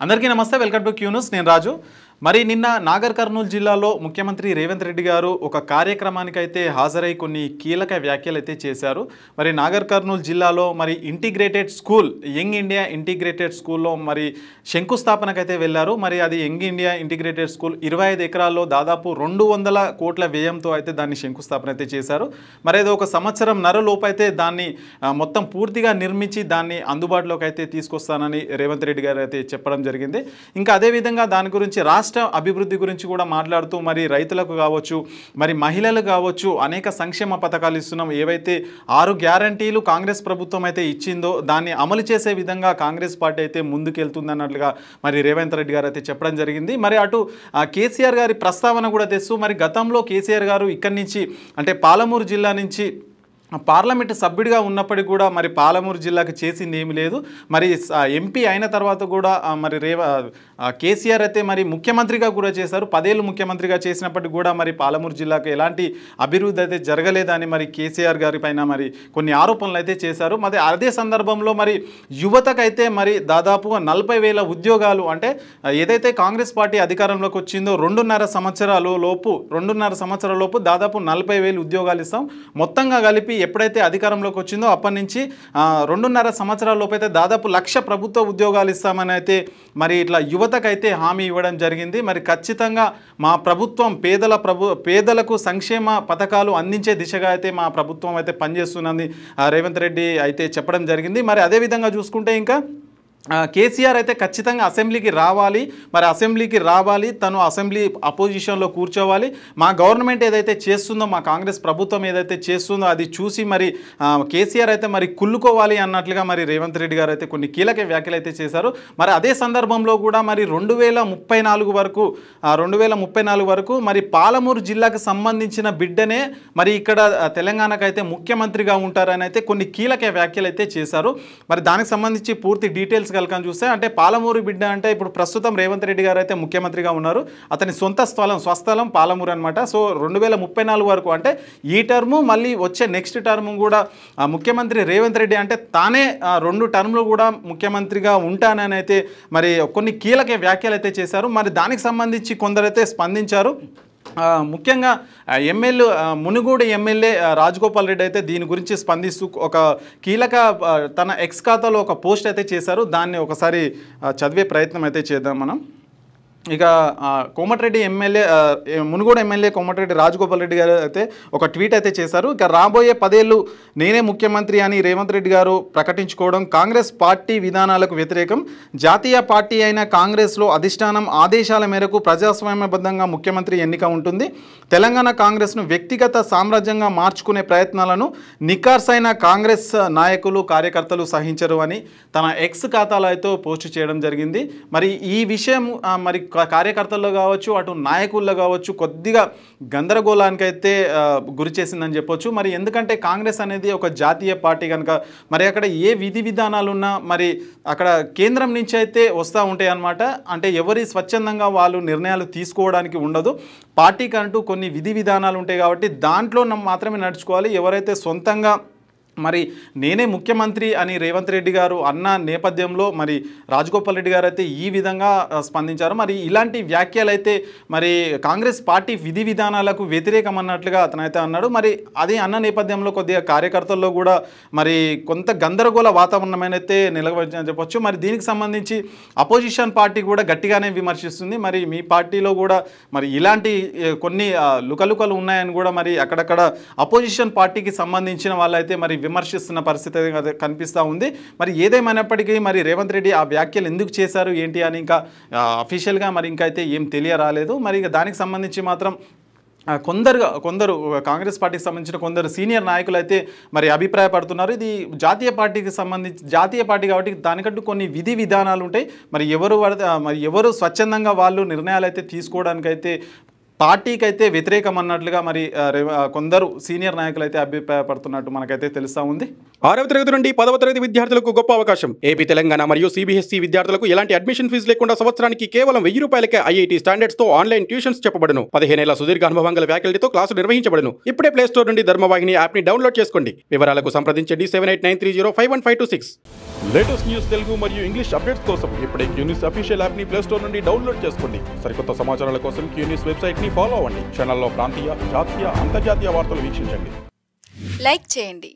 అందరికీ నమస్తే welcome to Q news నేను రాజు మరి నిన్న నాగర్ కర్నూలు జిల్లాలో ముఖ్యమంత్రి రేవంత్ రెడ్డి గారు ఒక కార్యక్రమానికి అయితే హాజరై కొన్ని కీలక వ్యాఖ్యలు అయితే చేశారు మరి నాగర్ కర్నూలు జిల్లాలో మరి integrated school young India integrated స్కూల్లో మరి శంకుస్థాపనకు అయితే వెళ్ళారు మరి అది యంగ్ ఇండియా ఇంటిగ్రేటెడ్ స్కూల్ 25 ఎకరాల్లో దాదాపు 200 కోట్ల వ్యయంతో అయితే దాన్ని శంకుస్థాపన అయితే చేశారు మరి అది ఒక సంవత్సరం లోపు అయితే దాన్ని మొత్తం పూర్తిగా నిర్మించి దాన్ని అందుబాటులోకి అయితే తీసుకొస్తానని రేవంత్ రెడ్డి గారు అయితే చెప్పడం జరిగింది ఇంకా అదే విధంగా దాని గురించి రాష్ట్ర అభివృద్ధి గురించి కూడా మాట్లాడుతూ మరి రైతులకు కావచ్చు మరి మహిళలకు కావచ్చు అనేక సంక్షేమ పథకాలు ఇస్తున్నాం ఏవైతే 6 గ్యారంటీలు కాంగ్రెస్ ప్రభుత్వం అయితే ఇచ్చిందో దాన్ని అమలు చేసే విధంగా కాంగ్రెస్ పార్టీ అయితే ముందుకెళ్తుందన్నట్లుగా మరి రేవంత్ రెడ్డి గారు అయితే చెప్పడం జరిగింది మరి అటు కేసీఆర్ గారి ప్రస్తావన కూడా తెస్తూ మరి గతంలో కేసీఆర్ గారు ఇక్కడి నుంచి అంటే పాలమూరు జిల్లా నుంచి పార్లమెంటు సభ్యుడిగా ఉన్నప్పటికీ కూడా మరి పాలమూరు జిల్లాకు చేసింది ఏమీ లేదు మరి ఎంపీ అయిన తర్వాత కూడా మరి కేసీఆర్ అయితే మరి ముఖ్యమంత్రిగా కూడా చేశారు 10 ఏళ్ళు ముఖ్యమంత్రిగా చేసినప్పటికీ కూడా మరి పాలమూరు జిల్లాకు ఎలాంటి అభివృద్ధి అయితే జరగలేదని మరి కేసీఆర్ గారి పైన మరి కొన్ని ఆరోపణలు అయితే చేశారు మరి అదే సందర్భంలో మరి యువతకైతే మరి దాదాపుగా 40,000 ఉద్యోగాలు అంటే ఏదైతే కాంగ్రెస్ పార్టీ అధికారంలోకి వచ్చిందో 2.5 సంవత్సరాల లోపు దాదాపు 40,000 ఉద్యోగాలు ఇస్తాం మొత్తంగా కలిపి ఎప్పుడైతే అధికారంలోకి వచ్చిందో అప్పటి నుంచి 2.5 సంవత్సరాల లోపు అయితే దాదాపు 1,00,000 ప్రభుత్వ ఉద్యోగాలు ఇస్తామని అయితే మరి ఇట్లా యువతకైతే హామీ ఇవ్వడం జరిగింది మరి ఖచ్చితంగా మా ప్రభుత్వం పేదలకు సంక్షేమ పథకాలు అందించే దిశగా అయితే మా ప్రభుత్వం అయితే పనిచేస్తున్నది రేవంత్ రెడ్డి అయితే చెప్పడం జరిగింది మరి అదేవిధంగా చూసుకుంటే ఇంకా కేసీఆర్ అయితే ఖచ్చితంగా అసెంబ్లీకి రావాలి తను అసెంబ్లీ అపోజిషన్లో కూర్చోవాలి మా గవర్నమెంట్ ఏదైతే చేస్తుందో మా కాంగ్రెస్ ప్రభుత్వం ఏదైతే చేస్తుందో అది చూసి మరి కేసీఆర్ అయితే మరి కుళ్ళుకోవాలి అన్నట్లుగా మరి రేవంత్ రెడ్డి గారు అయితే కొన్ని కీలక వ్యాఖ్యలు అయితే చేశారు మరి అదే సందర్భంలో కూడా మరి 2034 వరకు మరి పాలమూరు జిల్లాకు సంబంధించిన బిడ్డనే మరి ఇక్కడ తెలంగాణకు అయితే ముఖ్యమంత్రిగా ఉంటారని అయితే కొన్ని కీలక వ్యాఖ్యలు అయితే చేశారు మరి దానికి సంబంధించి పూర్తి డీటెయిల్స్ కనుక చూస్తే అంటే పాలమూరు బిడ్డ అంటే ఇప్పుడు ప్రస్తుతం రేవంత్ రెడ్డి గారు అయితే ముఖ్యమంత్రిగా ఉన్నారు అతని సొంత స్వస్థలం పాలమూరు అనమాట సో 2034 వరకు అంటే ఈ టర్ము మళ్ళీ వచ్చే నెక్స్ట్ టర్మ్ కూడా ముఖ్యమంత్రి రేవంత్ రెడ్డి అంటే తానే 2 టర్ములు కూడా ముఖ్యమంత్రిగా ఉంటానని అయితే మరి కొన్ని కీలక వ్యాఖ్యలు అయితే చేశారు మరి దానికి సంబంధించి కొందరైతే స్పందించారు ముఖ్యంగా మునుగోడు ఎమ్మెల్యే రాజగోపాల్ రెడ్డి అయితే దీని గురించి స్పందిస్తూ ఒక కీలక తన ఎక్స్ ఖాతాలో ఒక పోస్ట్ అయితే చేశారు దాన్ని ఒకసారి చదివే ప్రయత్నం అయితే చేద్దాం మనం ఇక కోమటిరెడ్డి మునుగోడు ఎమ్మెల్యే కోమటిరెడ్డి రాజగోపాల్ రెడ్డి గారు అయితే ఒక ట్వీట్ అయితే చేశారు ఇక రాబోయే 10 ఏళ్ళు నేనే ముఖ్యమంత్రి అని రేవంత్ రెడ్డి గారు ప్రకటించుకోవడం కాంగ్రెస్ పార్టీ విధానాలకు వ్యతిరేకం జాతీయ పార్టీ అయిన కాంగ్రెస్లో అధిష్టానం ఆదేశాల మేరకు ప్రజాస్వామ్యబద్ధంగా ముఖ్యమంత్రి ఎన్నిక ఉంటుంది తెలంగాణ కాంగ్రెస్ను వ్యక్తిగత సామ్రాజ్యంగా మార్చుకునే ప్రయత్నాలను నిఖార్సైన కాంగ్రెస్ నాయకులు కార్యకర్తలు సహించరు అని తన ఎక్స్ ఖాతాలో అయితే పోస్ట్ చేయడం జరిగింది మరి ఈ విషయం మరి కార్యకర్తల్లో కావచ్చు అటు నాయకుల్లో కావచ్చు కొద్దిగా గందరగోళానికి అయితే గురి చేసిందని చెప్పొచ్చు మరి ఎందుకంటే కాంగ్రెస్ అనేది ఒక జాతీయ పార్టీ కనుక మరి అక్కడ ఏ విధి విధానాలు ఉన్నా మరి అక్కడ కేంద్రం నుంచి అయితే వస్తూ ఉంటాయి అన్నమాట అంటే ఎవరి స్వచ్ఛందంగా వాళ్ళు నిర్ణయాలు తీసుకోవడానికి ఉండదు పార్టీకి అంటూ కొన్ని విధి విధానాలు ఉంటాయి కాబట్టి దాంట్లో మాత్రమే నడుచుకోవాలి ఎవరైతే సొంతంగా మరి నేనే ముఖ్యమంత్రి అని రేవంత్ రెడ్డి గారు అన్న నేపథ్యంలో మరి రాజగోపాల్ రెడ్డి గారు అయితే ఈ విధంగా స్పందించారు మరి ఇలాంటి వ్యాఖ్యలు అయితే మరి కాంగ్రెస్ పార్టీ విధి విధానాలకు వ్యతిరేకం అన్నట్లుగా అతనైతే అన్నాడు మరి అది అన్న నేపథ్యంలో కొద్దిగా కార్యకర్తల్లో కూడా మరి కొంత గందరగోళ వాతావరణమైన అయితే నిలవచ్చని చెప్పొచ్చు మరి దీనికి సంబంధించి అపోజిషన్ పార్టీ కూడా గట్టిగానే విమర్శిస్తుంది మరి మీ పార్టీలో కూడా మరి ఇలాంటి కొన్ని లుకలుకలు ఉన్నాయని కూడా మరి అక్కడక్కడ అపోజిషన్ పార్టీకి సంబంధించిన వాళ్ళైతే మరి విమర్శిస్తున్న పరిస్థితి కనిపిస్తూ ఉంది మరి ఏదేమైనప్పటికీ మరి రేవంత్ రెడ్డి ఆ వ్యాఖ్యలు ఎందుకు చేశారు ఏంటి అని ఇంకా అఫీషియల్గా మరి ఇంకా అయితే ఏం తెలియరాలేదు మరి దానికి సంబంధించి మాత్రం కొందరు కాంగ్రెస్ పార్టీకి సంబంధించిన కొందరు సీనియర్ నాయకులు అయితే మరి అభిప్రాయపడుతున్నారు ఇది జాతీయ పార్టీ కాబట్టి దానికంటూ కొన్ని విధి విధానాలు ఉంటాయి మరి ఎవరు స్వచ్ఛందంగా వాళ్ళు నిర్ణయాలు అయితే తీసుకోవడానికైతే పార్టీకి అయితే వ్యతిరేకం అన్నట్లుగా మరి కొందరు సీనియర్ నాయకులు అయితే అభిప్రాయపడుతున్నట్టు మనకైతే తెలుస్తా ఉంది. 6వ తరగతి నుండి 10వ తరగతి విద్యార్థులకు గొప్ప అవకాశం. ఏపీ, తెలంగాణ మరియు సిబిఎస్ఈ విద్యార్థులకు ఎలాంటి అడ్మిషన్ ఫీజు లేకుండా సంవత్సరానికి కేవలం 1000 రూపాయలకే ఐఐటీ స్టాండర్డ్స్ తో ఆన్లైన్ ట్యూషన్స్ చెప్పబడును. 15 ఏళ్ల సుదీర్ఘ అనుభవం గల ఫ్యాకల్టీతో క్లాసులు నిర్వహించబడును. ఇప్పుడే ప్లే స్టోర్ నుండి ధర్మవాహిని యాప్ ని డౌన్లోడ్ చేసుకోండి. వివరాలకు సంప్రదించండి 7893051526. లేటెస్ట్ న్యూస్ తెలుగు మరియు ఇంగ్లీష్ అప్డేట్స్ కోసం ఇప్పుడే క్యూన్యూస్ అఫీషియల్ యాప్ ని ప్లే స్టోర్ నుండి డౌన్లోడ్ చేసుకోండి. సరికొత్త సమాచారాల కోసం క్యూన్యూస్ వెబ్సైట్ ని ఫాలో అవ్వండి. ఛానల్లో ప్రాంతీయ, జాతీయ, అంతర్జాతీయ వార్తలు వీక్షించండి. లైక్ చేయండి,